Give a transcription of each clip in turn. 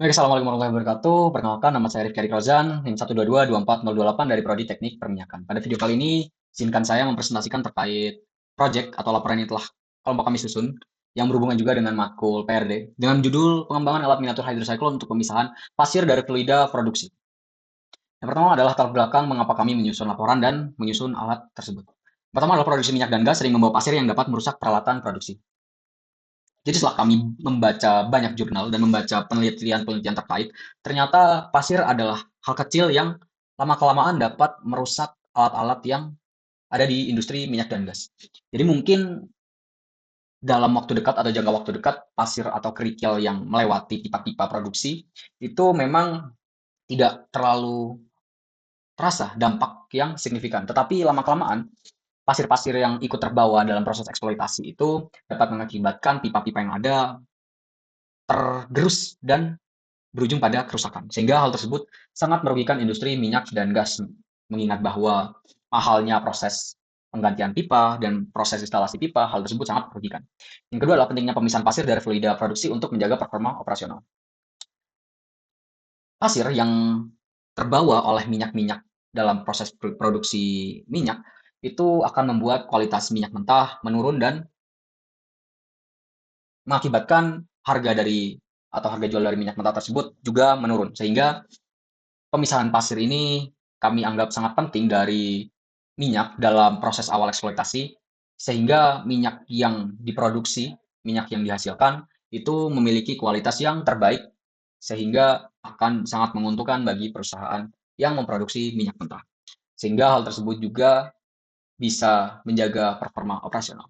Baik, Assalamualaikum warahmatullahi wabarakatuh. Perkenalkan, nama saya Rifki Adik Rozan, NIM 1222408 dari Prodi Teknik Perminyakan. Pada video kali ini, izinkan saya mempresentasikan terkait proyek atau laporan yang telah kelompok kami susun, yang berhubungan juga dengan matkul PRD, dengan judul pengembangan alat miniatur hydrocyclone untuk pemisahan pasir dari fluida produksi. Yang pertama adalah latar belakang mengapa kami menyusun laporan dan menyusun alat tersebut. Pertama adalah produksi minyak dan gas sering membawa pasir yang dapat merusak peralatan produksi. Jadi setelah kami membaca banyak jurnal dan membaca penelitian-penelitian terkait, ternyata pasir adalah hal kecil yang lama-kelamaan dapat merusak alat-alat yang ada di industri minyak dan gas. Jadi mungkin dalam waktu dekat atau jangka waktu dekat, pasir atau kerikil yang melewati pipa-pipa produksi itu memang tidak terlalu terasa dampak yang signifikan. Tetapi lama-kelamaan, pasir-pasir yang ikut terbawa dalam proses eksploitasi itu dapat mengakibatkan pipa-pipa yang ada tergerus dan berujung pada kerusakan. Sehingga hal tersebut sangat merugikan industri minyak dan gas, mengingat bahwa mahalnya proses penggantian pipa dan proses instalasi pipa, hal tersebut sangat merugikan. Yang kedua adalah pentingnya pemisahan pasir dari fluida produksi untuk menjaga performa operasional. Pasir yang terbawa oleh minyak-minyak dalam proses produksi minyak itu akan membuat kualitas minyak mentah menurun dan mengakibatkan harga dari atau harga jual dari minyak mentah tersebut juga menurun. Sehingga pemisahan pasir ini kami anggap sangat penting dari minyak dalam proses awal eksploitasi, sehingga minyak yang diproduksi, minyak yang dihasilkan, itu memiliki kualitas yang terbaik, sehingga akan sangat menguntungkan bagi perusahaan yang memproduksi minyak mentah. Sehingga hal tersebut juga bisa menjaga performa operasional.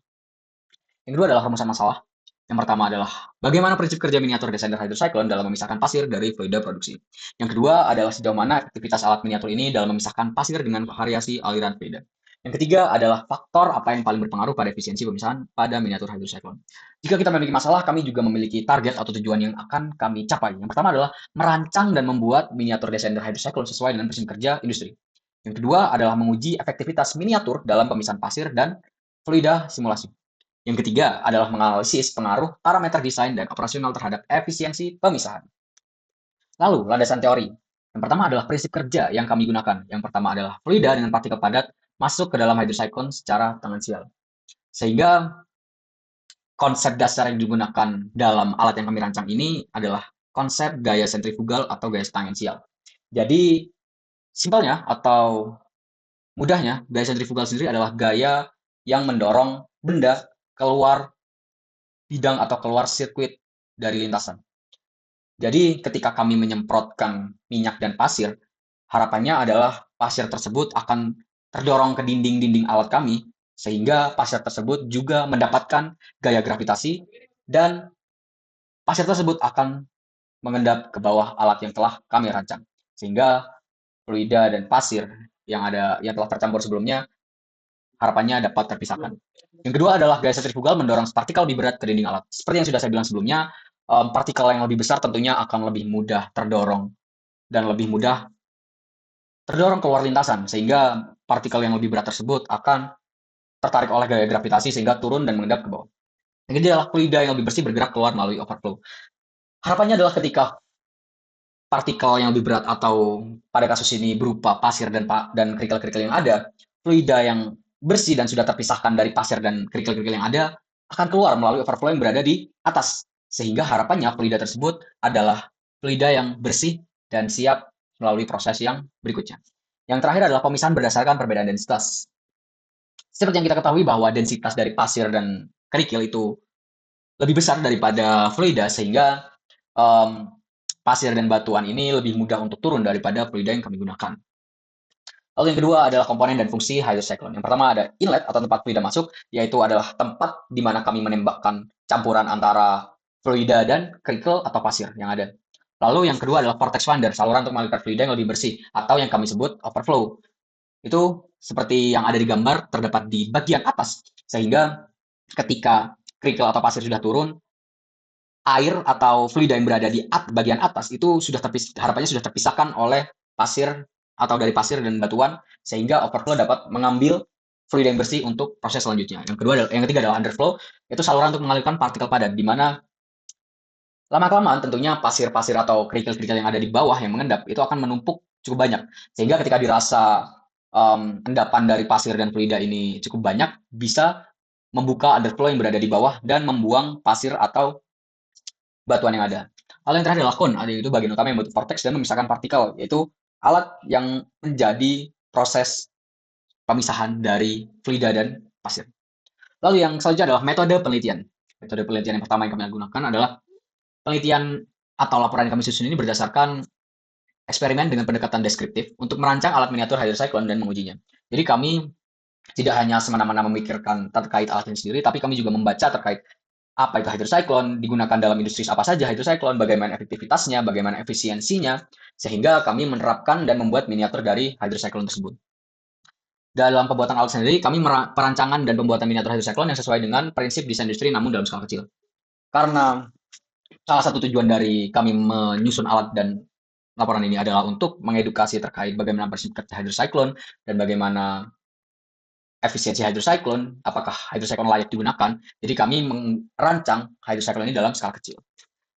Yang kedua adalah rumusan masalah. Yang pertama adalah bagaimana prinsip kerja miniatur desainer hydrocyclone dalam memisahkan pasir dari fluida produksi. Yang kedua adalah sejauh mana aktivitas alat miniatur ini dalam memisahkan pasir dengan variasi aliran fluida. Yang ketiga adalah faktor apa yang paling berpengaruh pada efisiensi pemisahan pada miniatur hydrocyclone. Jika kita memiliki masalah, kami juga memiliki target atau tujuan yang akan kami capai. Yang pertama adalah merancang dan membuat miniatur desainer hydrocyclone sesuai dengan prinsip kerja industri. Yang kedua adalah menguji efektivitas miniatur dalam pemisahan pasir dan fluida simulasi. Yang ketiga adalah menganalisis pengaruh parameter desain dan operasional terhadap efisiensi pemisahan. Lalu, landasan teori. Yang pertama adalah prinsip kerja yang kami gunakan. Yang pertama adalah fluida dengan partikel padat masuk ke dalam hydrocyclone secara tangensial. Sehingga konsep dasar yang digunakan dalam alat yang kami rancang ini adalah konsep gaya sentrifugal atau gaya tangensial. Jadi, simpelnya atau mudahnya, gaya sentrifugal sendiri adalah gaya yang mendorong benda keluar bidang atau keluar sirkuit dari lintasan. Jadi ketika kami menyemprotkan minyak dan pasir, harapannya adalah pasir tersebut akan terdorong ke dinding-dinding alat kami, sehingga pasir tersebut juga mendapatkan gaya gravitasi, dan pasir tersebut akan mengendap ke bawah alat yang telah kami rancang. Sehingga fluida dan pasir yang telah tercampur sebelumnya harapannya dapat terpisahkan. Yang kedua adalah gaya sentrifugal mendorong partikel lebih berat ke dinding alat. Seperti yang sudah saya bilang sebelumnya, partikel yang lebih besar tentunya akan lebih mudah terdorong dan lebih mudah terdorong keluar lintasan, sehingga partikel yang lebih berat tersebut akan tertarik oleh gaya gravitasi sehingga turun dan mengendap ke bawah. Yang ketiga adalah fluida yang lebih bersih bergerak keluar melalui overflow. Harapannya adalah ketika partikel yang lebih berat atau pada kasus ini berupa pasir dan kerikil-kerikil yang ada, fluida yang bersih dan sudah terpisahkan dari pasir dan kerikil-kerikil yang ada akan keluar melalui overflow yang berada di atas. Sehingga harapannya fluida tersebut adalah fluida yang bersih dan siap melalui proses yang berikutnya. Yang terakhir adalah pemisahan berdasarkan perbedaan densitas. Seperti yang kita ketahui bahwa densitas dari pasir dan kerikil itu lebih besar daripada fluida, sehingga um, pasir dan batuan ini lebih mudah untuk turun daripada fluida yang kami gunakan. Lalu yang kedua adalah komponen dan fungsi hydrocyclone. Yang pertama ada inlet atau tempat fluida masuk, yaitu adalah tempat di mana kami menembakkan campuran antara fluida dan kerikil atau pasir yang ada. Lalu yang kedua adalah vortex finder, saluran untuk mengalirkan fluida yang lebih bersih, atau yang kami sebut overflow. Itu seperti yang ada di gambar, terdapat di bagian atas, sehingga ketika kerikil atau pasir sudah turun, air atau fluida yang berada di bagian atas itu harapannya sudah terpisahkan oleh pasir atau dari pasir dan batuan, sehingga overflow dapat mengambil fluida yang bersih untuk proses selanjutnya. Yang ketiga adalah underflow, itu saluran untuk mengalirkan partikel padat, di mana Lama-kelamaan tentunya pasir-pasir atau kerikil-kerikil yang ada di bawah yang mengendap itu akan menumpuk cukup banyak. Sehingga ketika dirasa endapan dari pasir dan fluida ini cukup banyak, bisa membuka underflow yang berada di bawah dan membuang pasir atau batuan yang ada. Hal yang terakhir adalah cone, itu bagian utama yang membentuk vortex dan memisahkan partikel, yaitu alat yang menjadi proses pemisahan dari fluida dan pasir. Lalu yang selanjutnya adalah metode penelitian. Metode penelitian yang pertama yang kami gunakan adalah penelitian atau laporan yang kami susun ini berdasarkan eksperimen dengan pendekatan deskriptif untuk merancang alat miniatur hydrocyclone dan mengujinya. Jadi kami tidak hanya semena-mena memikirkan terkait alatnya sendiri, tapi kami juga membaca terkait apa itu hydrocyclone, digunakan dalam industri apa saja hydrocyclone, bagaimana efektivitasnya, bagaimana efisiensinya, sehingga kami menerapkan dan membuat miniatur dari hydrocyclone tersebut. Dalam pembuatan alat sendiri, kami perancangan dan pembuatan miniatur hydrocyclone yang sesuai dengan prinsip desain industri namun dalam skala kecil. Karena salah satu tujuan dari kami menyusun alat dan laporan ini adalah untuk mengedukasi terkait bagaimana prinsip kerja hydrocyclone dan bagaimana efisiensi hydrocyclone, apakah hydrocyclone layak digunakan. Jadi kami merancang hydrocyclone ini dalam skala kecil.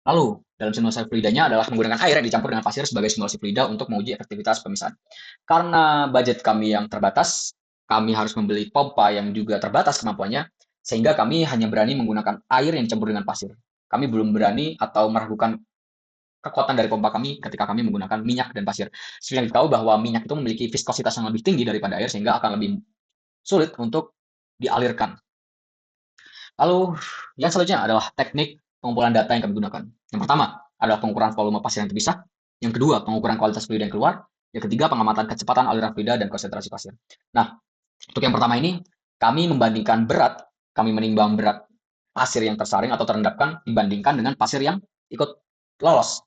Lalu, dalam simulasi fluidanya adalah menggunakan air yang dicampur dengan pasir sebagai simulasi fluida untuk menguji efektivitas pemisahan. Karena budget kami yang terbatas, kami harus membeli pompa yang juga terbatas kemampuannya, sehingga kami hanya berani menggunakan air yang dicampur dengan pasir. Kami belum berani atau meragukan kekuatan dari pompa kami ketika kami menggunakan minyak dan pasir. Seperti yang kita tahu bahwa minyak itu memiliki viskositas yang lebih tinggi daripada air, sehingga akan lebih sulit untuk dialirkan. Lalu yang selanjutnya adalah teknik pengumpulan data yang kami gunakan. Yang pertama adalah pengukuran volume pasir yang terpisah. Yang kedua, pengukuran kualitas fluida yang keluar. Yang ketiga, pengamatan kecepatan aliran fluida dan konsentrasi pasir. Nah, untuk yang pertama ini, kami membandingkan berat, kami menimbang berat pasir yang tersaring atau terendapkan dibandingkan dengan pasir yang ikut lolos.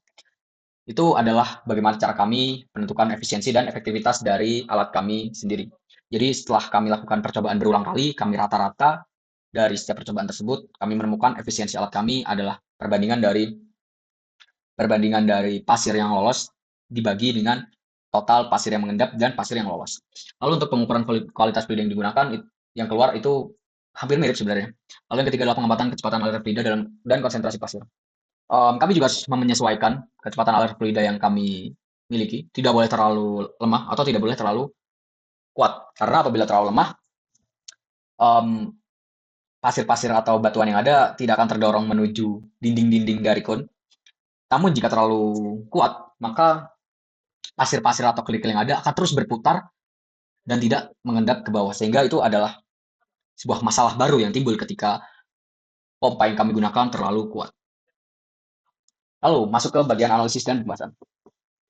Itu adalah bagaimana cara kami menentukan efisiensi dan efektivitas dari alat kami sendiri. Jadi setelah kami lakukan percobaan berulang kali, kami rata-rata dari setiap percobaan tersebut, kami menemukan efisiensi alat kami adalah perbandingan dari pasir yang lolos dibagi dengan total pasir yang mengendap dan pasir yang lolos. Lalu untuk pengukuran kualitas fluida yang digunakan, yang keluar itu hampir mirip sebenarnya. Lalu yang ketiga adalah pengamatan kecepatan aliran fluida dan konsentrasi pasir. Kami juga menyesuaikan kecepatan aliran fluida yang kami miliki. Tidak boleh terlalu lemah atau tidak boleh terlalu kuat. Karena apabila terlalu lemah, pasir-pasir atau batuan yang ada tidak akan terdorong menuju dinding-dinding dari kon. Namun jika terlalu kuat, maka pasir-pasir atau kerikil yang ada akan terus berputar dan tidak mengendap ke bawah. Sehingga itu adalah sebuah masalah baru yang timbul ketika pompa yang kami gunakan terlalu kuat. Lalu masuk ke bagian analisis dan pembahasan.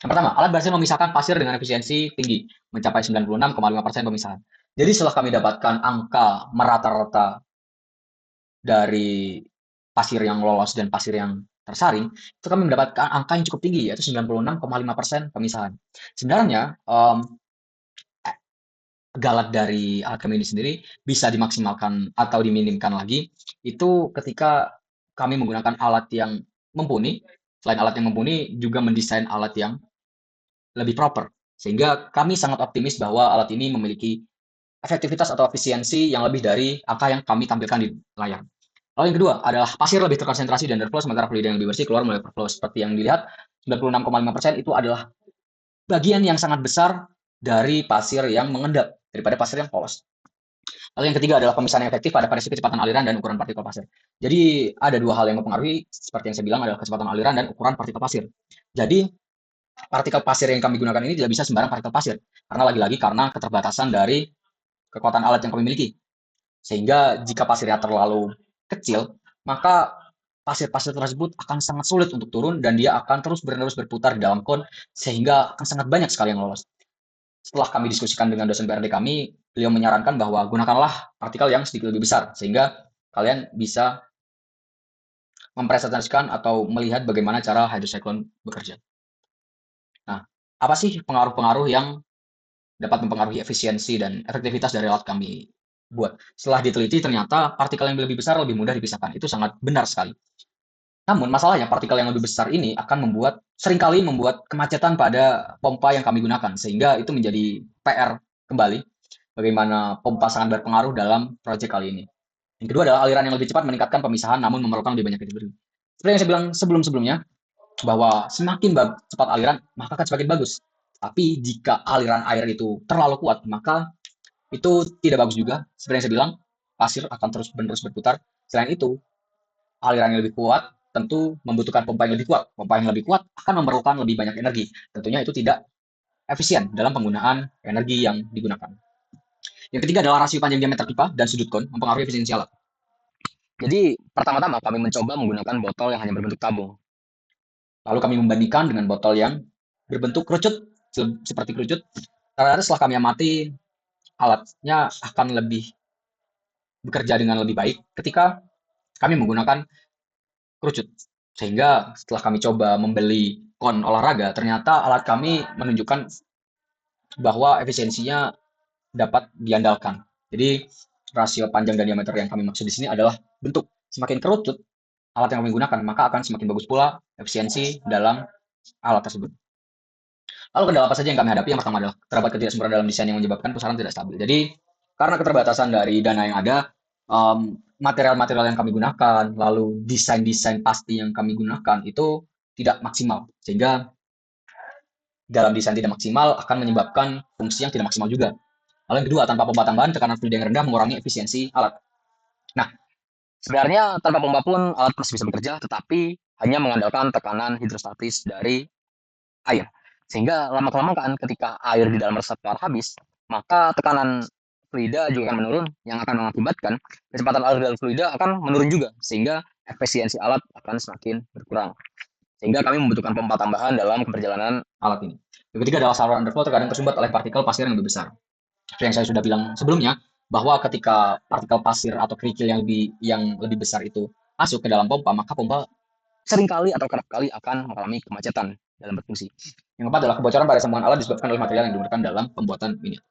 Yang pertama, alat berhasil memisahkan pasir dengan efisiensi tinggi, mencapai 96,5% pemisahan. Jadi setelah kami dapatkan angka merata-rata dari pasir yang lolos dan pasir yang tersaring, itu kami mendapatkan angka yang cukup tinggi, yaitu 96,5% pemisahan. Sebenarnya, galat dari alat kami ini sendiri bisa dimaksimalkan atau diminimkan lagi, itu ketika kami menggunakan alat yang mumpuni, selain alat yang mumpuni, juga mendesain alat yang lebih proper. Sehingga kami sangat optimis bahwa alat ini memiliki efektivitas atau efisiensi yang lebih dari angka yang kami tampilkan di layar. Lalu yang kedua adalah pasir lebih terkonsentrasi dan underflow, sementara fluida yang lebih bersih keluar melalui overflow. Seperti yang dilihat, 96,5% itu adalah bagian yang sangat besar dari pasir yang mengendap daripada pasir yang polos. Lalu yang ketiga adalah pemisahan yang efektif pada variasi kecepatan aliran dan ukuran partikel pasir. Jadi ada dua hal yang mempengaruhi, seperti yang saya bilang adalah kecepatan aliran dan ukuran partikel pasir. Jadi partikel pasir yang kami gunakan ini tidak bisa sembarang partikel pasir, karena lagi-lagi karena keterbatasan dari kekuatan alat yang kami miliki. Sehingga jika pasirnya terlalu kecil, maka pasir-pasir tersebut akan sangat sulit untuk turun dan dia akan terus-menerus berputar di dalam kon sehingga akan sangat banyak sekali yang lolos. Setelah kami diskusikan dengan dosen PRD kami, beliau menyarankan bahwa gunakanlah partikel yang sedikit lebih besar sehingga kalian bisa mempresentasikan atau melihat bagaimana cara hydrocyclone bekerja. Nah, apa sih pengaruh-pengaruh yang dapat mempengaruhi efisiensi dan efektivitas dari alat kami buat? Setelah diteliti ternyata partikel yang lebih besar lebih mudah dipisahkan. Itu sangat benar sekali. Namun masalahnya partikel yang lebih besar ini akan seringkali membuat kemacetan pada pompa yang kami gunakan sehingga itu menjadi PR kembali bagaimana pompa sangat berpengaruh dalam proyek kali ini. Yang kedua adalah aliran yang lebih cepat meningkatkan pemisahan namun memerlukan lebih banyak debris. Seperti yang saya bilang sebelum-sebelumnya, bahwa semakin cepat aliran, maka akan semakin bagus. Tapi jika aliran air itu terlalu kuat, maka itu tidak bagus juga. Seperti yang saya bilang, pasir akan terus-menerus berputar. Selain itu, aliran yang lebih kuat tentu membutuhkan pompa yang lebih kuat. Pompa yang lebih kuat akan memerlukan lebih banyak energi. Tentunya itu tidak efisien dalam penggunaan energi yang digunakan. Yang ketiga adalah rasio panjang diameter pipa dan sudut kon mempengaruhi efisiensi alat. Jadi, pertama-tama kami mencoba menggunakan botol yang hanya berbentuk tabung. Lalu kami membandingkan dengan botol yang berbentuk kerucut, seperti kerucut. Ternyata setelah kami amati, alatnya akan lebih bekerja dengan lebih baik ketika kami menggunakan kerucut. Sehingga setelah kami coba membeli kon olahraga, ternyata alat kami menunjukkan bahwa efisiensinya dapat diandalkan. Jadi rasio panjang dan diameter yang kami maksud di sini adalah bentuk. Semakin kerucut alat yang kami gunakan, maka akan semakin bagus pula efisiensi dalam alat tersebut. Lalu kendala apa saja yang kami hadapi? Yang pertama adalah terdapat ketidaksempurnaan dalam desain yang menyebabkan pusaran tidak stabil. Jadi karena keterbatasan dari dana yang ada, material-material yang kami gunakan, lalu desain-desain pasti yang kami gunakan itu tidak maksimal. Sehingga dalam desain tidak maksimal akan menyebabkan fungsi yang tidak maksimal juga. Lalu yang kedua, tanpa pompa tambahan, tekanan fluid yang rendah mengurangi efisiensi alat. Nah, Sebenarnya tanpa pompa pun alat masih bisa bekerja, tetapi hanya mengandalkan tekanan hidrostatis dari air. Sehingga lama-kelamaan ketika air di dalam reservoir habis, maka tekanan fluida juga akan menurun yang akan mengakibatkan kecepatan air dalam fluida akan menurun juga, sehingga efisiensi alat akan semakin berkurang. Sehingga kami membutuhkan pompa tambahan dalam perjalanan alat ini. Yang ketiga adalah saluran underflow terkadang tersumbat oleh partikel pasir yang lebih besar. Seperti yang saya sudah bilang sebelumnya, bahwa ketika partikel pasir atau kerikil yang lebih besar itu masuk ke dalam pompa, maka pompa seringkali atau kerap kali akan mengalami kemacetan dalam berfungsi. Yang keempat adalah kebocoran pada sambungan alat disebabkan oleh material yang digunakan dalam pembuatan miniatur.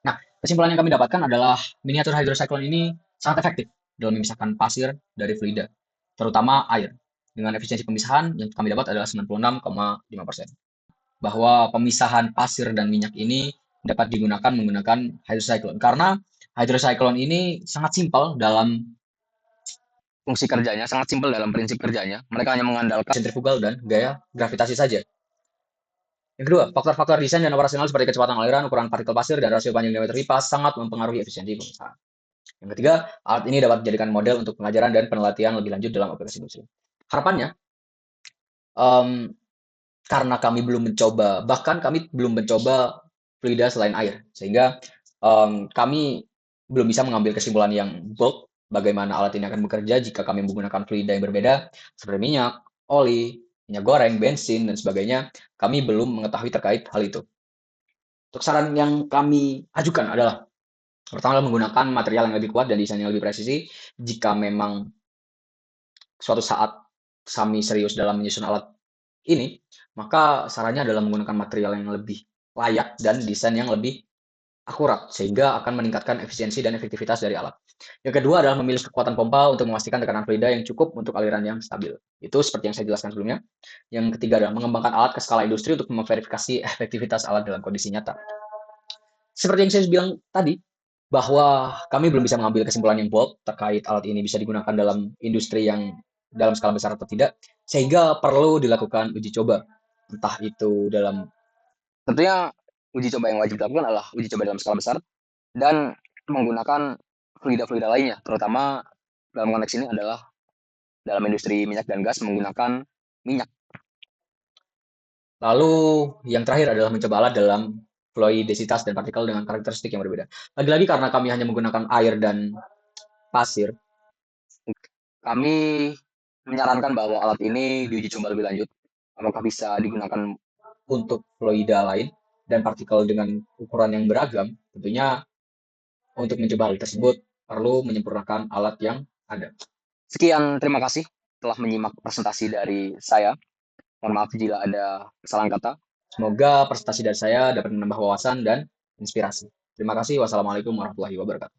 Nah, kesimpulan yang kami dapatkan adalah miniatur hydrocyclone ini sangat efektif dalam memisahkan pasir dari fluida, terutama air. Dengan efisiensi pemisahan yang kami dapat adalah 96,5%. Bahwa pemisahan pasir dan minyak ini dapat digunakan menggunakan hydrocyclone. Karena hydrocyclone ini sangat simpel dalam fungsi kerjanya, sangat simpel dalam prinsip kerjanya. Mereka hanya mengandalkan sentrifugal dan gaya gravitasi saja. Yang kedua, faktor-faktor desain dan operasional seperti kecepatan aliran, ukuran partikel pasir, dan rasio panjang diameter pipa sangat mempengaruhi efisiensi pemisahan. Yang ketiga, alat ini dapat dijadikan model untuk pengajaran dan penelitian lebih lanjut dalam aplikasi industri. Harapannya, em, karena kami belum mencoba, bahkan kami belum mencoba fluida selain air, sehingga kami belum bisa mengambil kesimpulan yang bulk bagaimana alat ini akan bekerja jika kami menggunakan fluida yang berbeda, seperti minyak, oli, minyak goreng, bensin, dan sebagainya. Kami belum mengetahui terkait hal itu. Untuk saran yang kami ajukan adalah, pertama menggunakan material yang lebih kuat dan desain yang lebih presisi. Jika memang suatu saat kami serius dalam menyusun alat ini, maka sarannya adalah menggunakan material yang lebih layak dan desain yang lebih akurat, sehingga akan meningkatkan efisiensi dan efektivitas dari alat. Yang kedua adalah memilih kekuatan pompa untuk memastikan tekanan fluida yang cukup untuk aliran yang stabil. Itu seperti yang saya jelaskan sebelumnya. Yang ketiga adalah mengembangkan alat ke skala industri untuk memverifikasi efektivitas alat dalam kondisi nyata. Seperti yang saya bilang tadi, bahwa kami belum bisa mengambil kesimpulan yang bold terkait alat ini bisa digunakan dalam industri yang dalam skala besar atau tidak, sehingga perlu dilakukan uji coba. Entah itu dalam tentunya uji coba yang wajib dilakukan adalah uji coba dalam skala besar dan menggunakan fluida-fluida lainnya, terutama dalam konteks ini adalah dalam industri minyak dan gas menggunakan minyak. lalu yang terakhir adalah mencoba alat dalam fluidisitas dan partikel dengan karakteristik yang berbeda. Lagi-lagi karena kami hanya menggunakan air dan pasir, Kami menyarankan bahwa alat ini diuji coba lebih lanjut. Apakah bisa digunakan untuk fluida lain dan partikel dengan ukuran yang beragam, tentunya untuk mencoba hal tersebut perlu menyempurnakan alat yang ada. sekian, terima kasih telah menyimak presentasi dari saya. Mohon maaf jika ada kesalahan kata. Semoga presentasi dari saya dapat menambah wawasan dan inspirasi. Terima kasih. Wassalamualaikum warahmatullahi wabarakatuh.